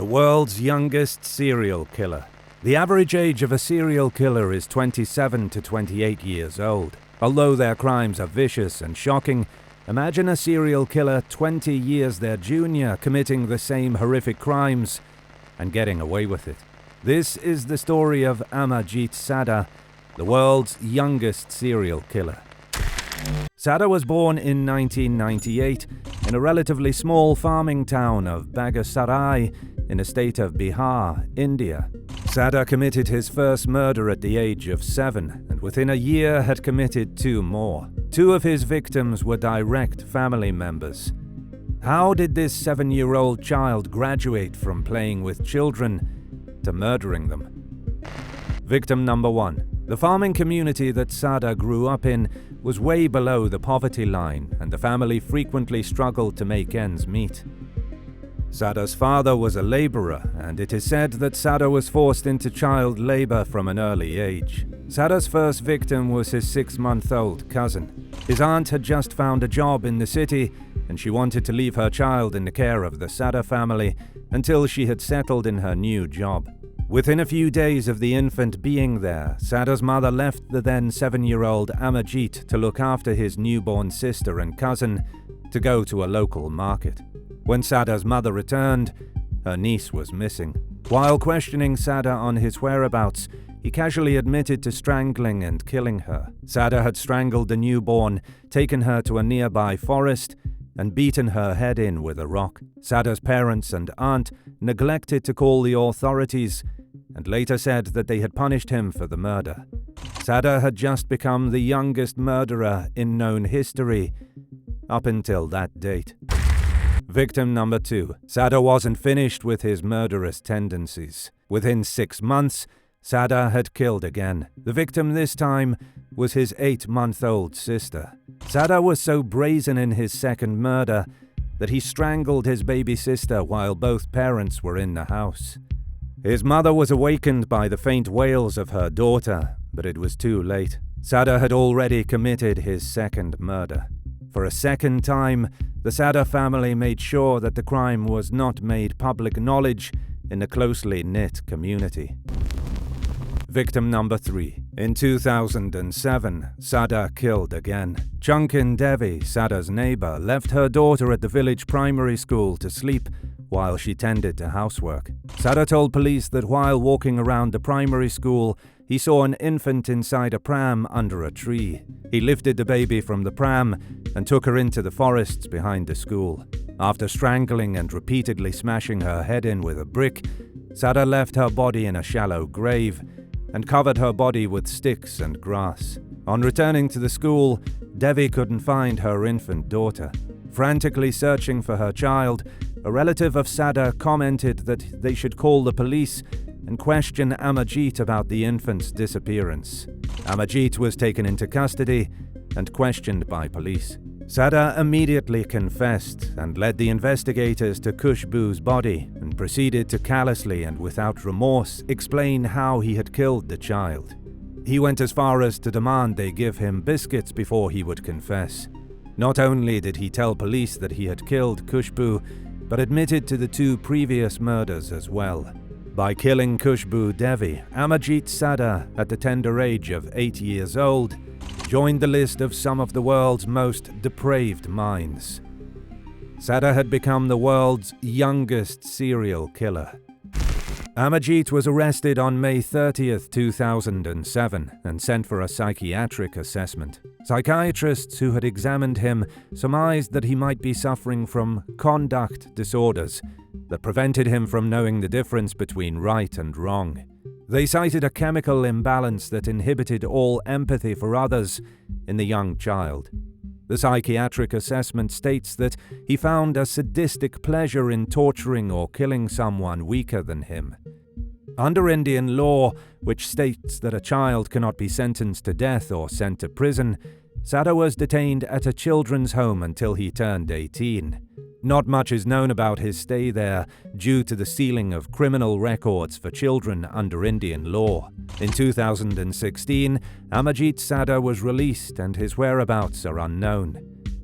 The world's youngest serial killer. The average age of a serial killer is 27 to 28 years old. Although their crimes are vicious and shocking, imagine a serial killer 20 years their junior committing the same horrific crimes and getting away with it. This is the story of Amarjeet Sada, the world's youngest serial killer. Sada was born in 1998 in a relatively small farming town of Baghsarai in the state of Bihar, India. Sada committed his first murder at the age of 7 and within a year had committed 2 more. 2 of his victims were direct family members. How did this 7-year-old child graduate from playing with children to murdering them? Victim number 1. The farming community that Sada grew up in was way below the poverty line, and the family frequently struggled to make ends meet. Sada's father was a laborer, and it is said that Sada was forced into child labor from an early age. Sada's first victim was his 6-month-old cousin. His aunt had just found a job in the city, and she wanted to leave her child in the care of the Sada family until she had settled in her new job. Within a few days of the infant being there, Sada's mother left the then 7-year-old Amarjeet to look after his newborn sister and cousin to go to a local market. When Sada's mother returned, her niece was missing. While questioning Sada on his whereabouts, he casually admitted to strangling and killing her. Sada had strangled the newborn, taken her to a nearby forest, and beaten her head in with a rock. Sada's parents and aunt neglected to call the authorities and later said that they had punished him for the murder. Sada had just become the youngest murderer in known history up until that date. Victim number 2. Sada wasn't finished with his murderous tendencies. Within 6 months, Sada had killed again. The victim this time was his 8-month-old sister. Sada was so brazen in his second murder that he strangled his baby sister while both parents were in the house. His mother was awakened by the faint wails of her daughter, but it was too late. Sada had already committed his second murder. For a second time, the Sada family made sure that the crime was not made public knowledge in the closely knit community. Victim number 3. In 2007, Sada killed again. Chunkin Devi, Sada's neighbor, left her daughter at the village primary school to sleep while she tended to housework. Sada told police that while walking around the primary school, he saw an infant inside a pram under a tree. He lifted the baby from the pram and took her into the forests behind the school. After strangling and repeatedly smashing her head in with a brick, Sada left her body in a shallow grave and covered her body with sticks and grass. On returning to the school, Devi couldn't find her infant daughter. Frantically searching for her child, a relative of Sada commented that they should call the police and question Amarjeet about the infant's disappearance. Amarjeet was taken into custody and questioned by police. Sada immediately confessed and led the investigators to Khushbu's body and proceeded to callously and without remorse explain how he had killed the child. He went as far as to demand they give him biscuits before he would confess. Not only did he tell police that he had killed Khushbu, but admitted to the 2 previous murders as well. By killing Khushbu Devi, Amarjeet Sada, at the tender age of 8 years old, joined the list of some of the world's most depraved minds. Sada had become the world's youngest serial killer. Amarjeet was arrested on May 30th, 2007 and sent for a psychiatric assessment. Psychiatrists who had examined him surmised that he might be suffering from conduct disorders that prevented him from knowing the difference between right and wrong. They cited a chemical imbalance that inhibited all empathy for others in the young child. The psychiatric assessment states that he found a sadistic pleasure in torturing or killing someone weaker than him. Under Indian law, which states that a child cannot be sentenced to death or sent to prison, Sada was detained at a children's home until he turned 18. Not much is known about his stay there due to the sealing of criminal records for children under Indian law. In 2016, Amarjeet Sada was released and his whereabouts are unknown.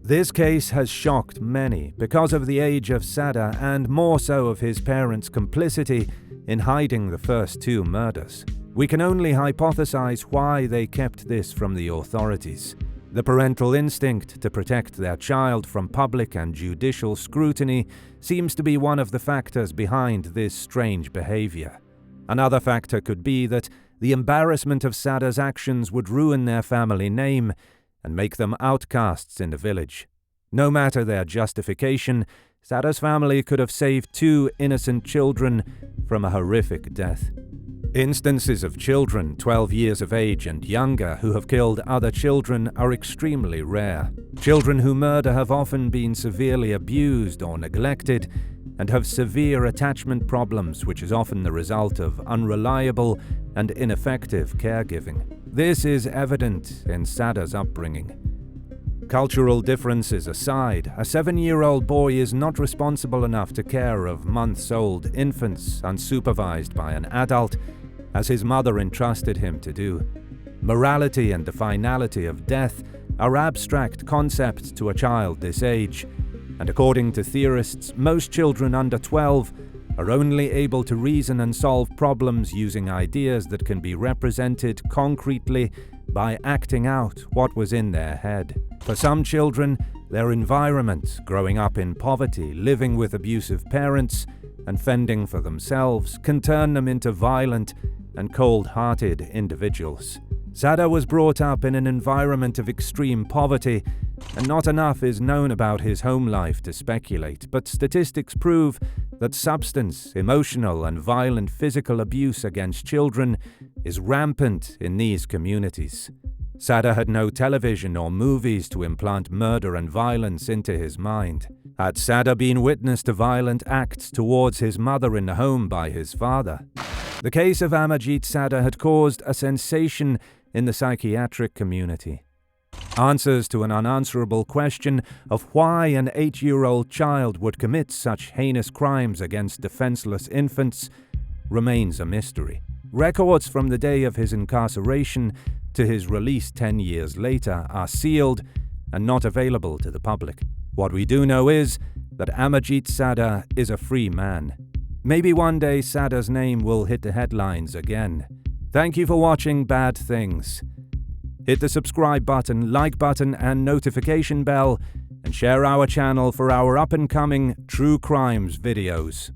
This case has shocked many because of the age of Sada and more so of his parents' complicity in hiding the first two murders. We can only hypothesize why they kept this from the authorities. The parental instinct to protect their child from public and judicial scrutiny seems to be one of the factors behind this strange behavior. Another factor could be that the embarrassment of Sada's actions would ruin their family name and make them outcasts in the village. No matter their justification, Sada's family could have saved two innocent children from a horrific death. Instances of children 12 years of age and younger who have killed other children are extremely rare. Children who murder have often been severely abused or neglected and have severe attachment problems, which is often the result of unreliable and ineffective caregiving. This is evident in Sada's upbringing. Cultural differences aside, a 7-year-old boy is not responsible enough to care of months-old infants unsupervised by an adult, as his mother entrusted him to do. Morality and the finality of death are abstract concepts to a child this age, and according to theorists, most children under 12 are only able to reason and solve problems using ideas that can be represented concretely by acting out what was in their head. For some children, their environment, growing up in poverty, living with abusive parents, and fending for themselves, can turn them into violent and cold-hearted individuals. Sada was brought up in an environment of extreme poverty, and not enough is known about his home life to speculate, but statistics prove that substance, emotional, and violent physical abuse against children is rampant in these communities. Sada had no television or movies to implant murder and violence into his mind. Had Sada been witness to violent acts towards his mother in the home by his father? The case of Amarjeet Sada had caused a sensation in the psychiatric community. Answers to an unanswerable question of why an 8-year-old child would commit such heinous crimes against defenseless infants remains a mystery. Records from the day of his incarceration to his release 10 years later are sealed and not available to the public. What we do know is that Amarjeet Sada is a free man. Maybe one day Sada's name will hit the headlines again. Thank you for watching Bad Things. Hit the subscribe button, like button, and notification bell, and share our channel for our up-and-coming true crimes videos.